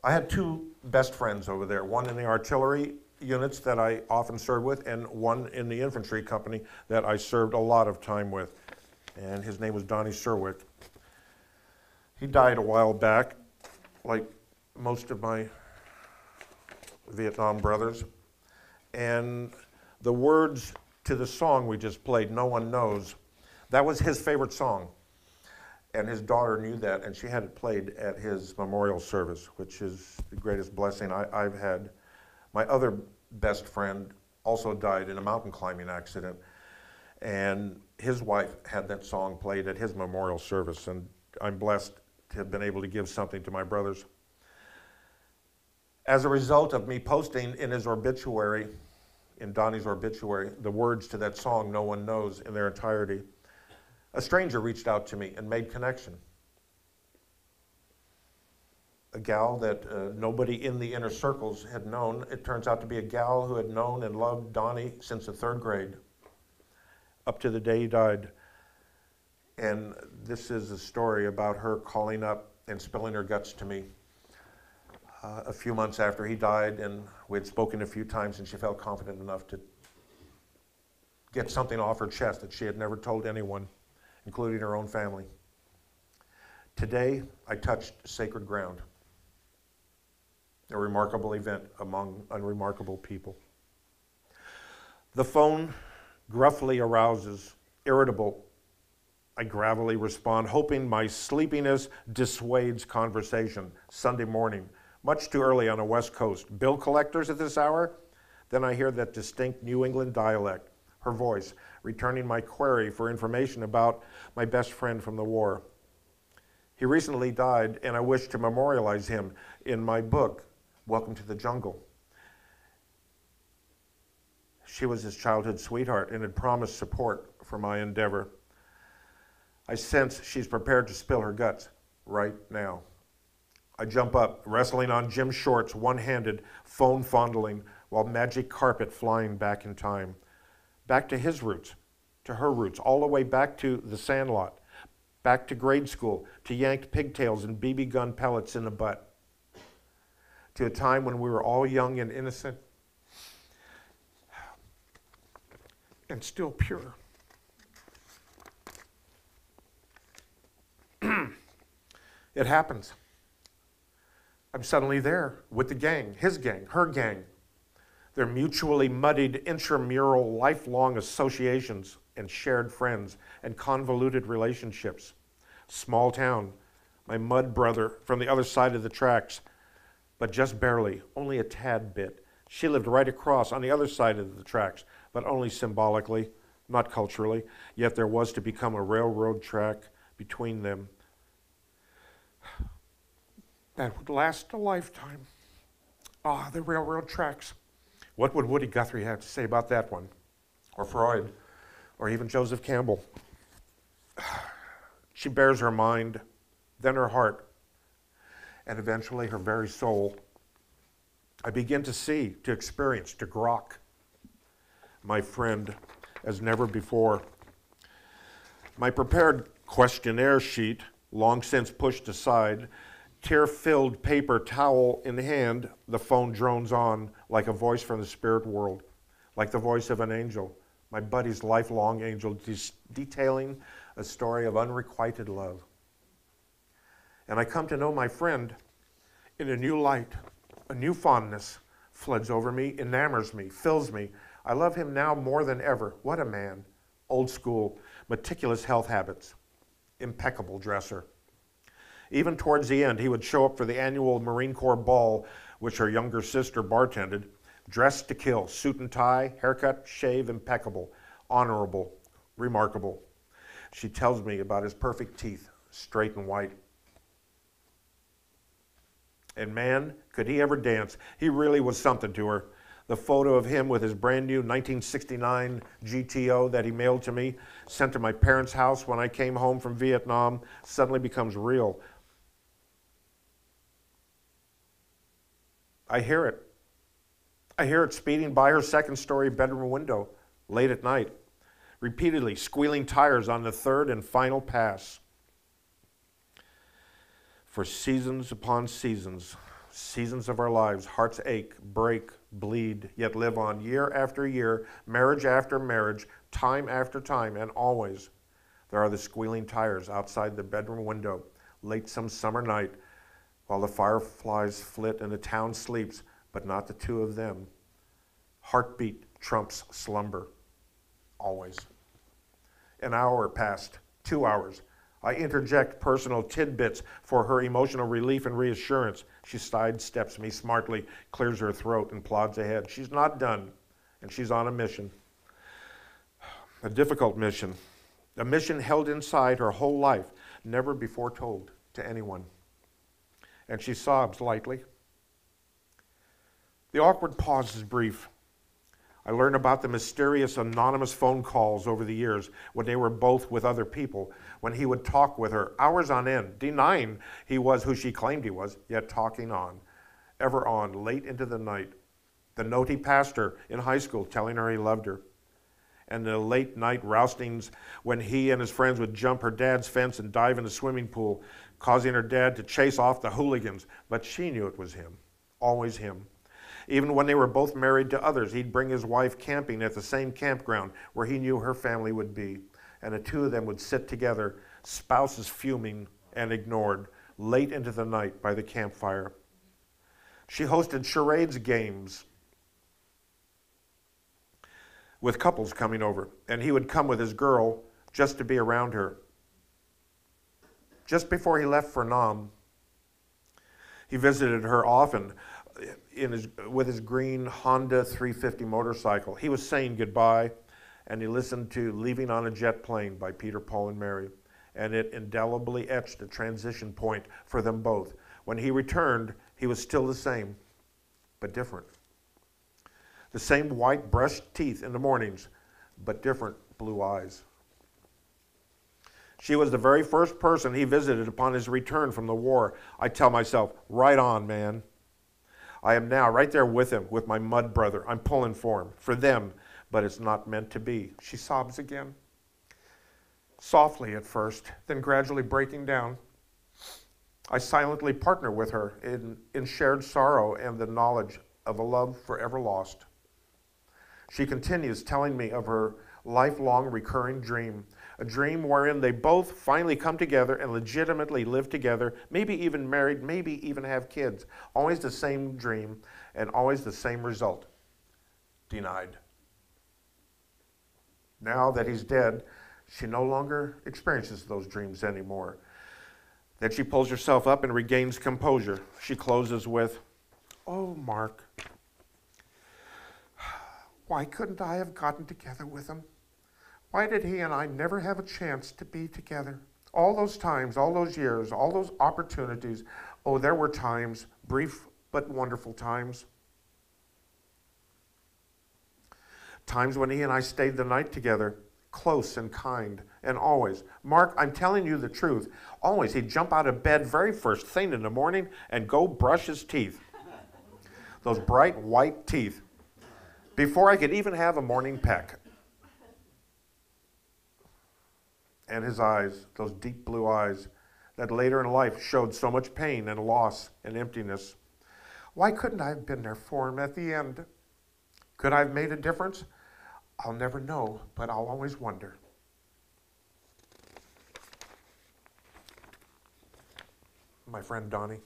I had two best friends over there, one in the artillery units that I often served with, and one in the infantry company that I served a lot of time with. And his name was Donnie Serwick. He died a while back, like most of my Vietnam brothers. And the words to the song we just played, No One Knows, that was his favorite song. And his daughter knew that, and she had it played at his memorial service, which is the greatest blessing I've had. My other best friend also died in a mountain climbing accident, and his wife had that song played at his memorial service, and I'm blessed to have been able to give something to my brothers. As a result of me posting in his obituary, in Donnie's obituary, the words to that song, No One Knows, in their entirety, a stranger reached out to me and made connection. A gal that nobody in the inner circles had known. It turns out to be a gal who had known and loved Donnie since the 3rd grade, up to the day he died. And this is a story about her calling up and spilling her guts to me a few months after he died, and we had spoken a few times, and she felt confident enough to get something off her chest that she had never told anyone, including her own family. Today, I touched sacred ground, a remarkable event among unremarkable people. The phone gruffly arouses, irritable. I gravely respond, hoping my sleepiness dissuades conversation. Sunday morning, much too early on the West Coast. Bill collectors at this hour? Then I hear that distinct New England dialect, her voice, returning my query for information about my best friend from the war. He recently died, and I wish to memorialize him in my book, Welcome to the Jungle. She was his childhood sweetheart and had promised support for my endeavor. I sense she's prepared to spill her guts right now. I jump up, wrestling on Jim's shorts, one-handed, phone fondling, while magic carpet flying back in time. Back to his roots, to her roots, all the way back to the Sandlot, back to grade school, to yanked pigtails and BB gun pellets in the butt, to a time when we were all young and innocent and still pure. It happens. I'm suddenly there with the gang, his gang, her gang. Their mutually muddied intramural lifelong associations and shared friends and convoluted relationships. Small town, my mud brother from the other side of the tracks, but just barely, only a tad bit. She lived right across on the other side of the tracks, but only symbolically, not culturally, yet there was to become a railroad track between them that would last a lifetime. Ah, the railroad tracks. What would Woody Guthrie have to say about that one? Or Freud, or even Joseph Campbell? She bears her mind, then her heart, and eventually her very soul. I begin to see, to experience, to grok my friend as never before. My prepared questionnaire sheet, long since pushed aside, tear-filled paper towel in hand, the phone drones on like a voice from the spirit world, like the voice of an angel, my buddy's lifelong angel, detailing a story of unrequited love. And I come to know my friend in a new light, a new fondness floods over me, enamors me, fills me. I love him now more than ever. What a man. Old school, meticulous health habits, impeccable dresser. Even towards the end, he would show up for the annual Marine Corps ball, which her younger sister bartended, dressed to kill, suit and tie, haircut, shave, impeccable, honorable, remarkable. She tells me about his perfect teeth, straight and white. And man, could he ever dance. He really was something to her. The photo of him with his brand new 1969 GTO that he mailed to me, sent to my parents' house when I came home from Vietnam, suddenly becomes real. I hear it. I hear it speeding by her second-story bedroom window late at night, repeatedly squealing tires on the third and final pass. For seasons upon seasons, seasons of our lives, hearts ache, break, bleed, yet live on year after year, marriage after marriage, time after time, and always there are the squealing tires outside the bedroom window, late some summer night, while the fireflies flit and the town sleeps, but not the two of them. Heartbeat trumps slumber, always. An hour passed, 2 hours. I interject personal tidbits for her emotional relief and reassurance. She sidesteps me smartly, clears her throat, and plods ahead. She's not done, and she's on a mission. A difficult mission. A mission held inside her whole life, never before told to anyone. And she sobs lightly. The awkward pause is brief. I learn about the mysterious anonymous phone calls over the years when they were both with other people, when he would talk with her hours on end, denying he was who she claimed he was, yet talking on, ever on, late into the night. The note he passed her in high school telling her he loved her. And the late night roustings when he and his friends would jump her dad's fence and dive in the swimming pool, causing her dad to chase off the hooligans. But she knew it was him, always him. Even when they were both married to others, he'd bring his wife camping at the same campground where he knew her family would be. And the two of them would sit together, spouses fuming and ignored, late into the night by the campfire. She hosted charades games with couples coming over, and he would come with his girl just to be around her. Just before he left for Nam, he visited her often with his green Honda 350 motorcycle. He was saying goodbye, and he listened to Leaving on a Jet Plane by Peter, Paul, and Mary, and it indelibly etched a transition point for them both. When he returned, he was still the same, but different. The same white brushed teeth in the mornings, but different blue eyes. She was the very first person he visited upon his return from the war. I tell myself, right on, man. I am now right there with him, with my mud brother. I'm pulling for him, for them, but it's not meant to be. She sobs again. Softly at first, then gradually breaking down. I silently partner with her in shared sorrow and the knowledge of a love forever lost. She continues telling me of her lifelong recurring dream, a dream wherein they both finally come together and legitimately live together, maybe even married, maybe even have kids. Always the same dream and always the same result. Denied. Now that he's dead, she no longer experiences those dreams anymore. Then she pulls herself up and regains composure. She closes with, "Oh, Mark, why couldn't I have gotten together with him? Why did he and I never have a chance to be together? All those times, all those years, all those opportunities. Oh, there were times, brief but wonderful times. Times when he and I stayed the night together, close and kind, and always. Mark, I'm telling you the truth. Always, he'd jump out of bed very first thing in the morning and go brush his teeth. Those bright white teeth. Before I could even have a morning peck. And his eyes, those deep blue eyes, that later in life showed so much pain and loss and emptiness. Why couldn't I have been there for him at the end? Could I have made a difference? I'll never know, but I'll always wonder." My friend Donnie.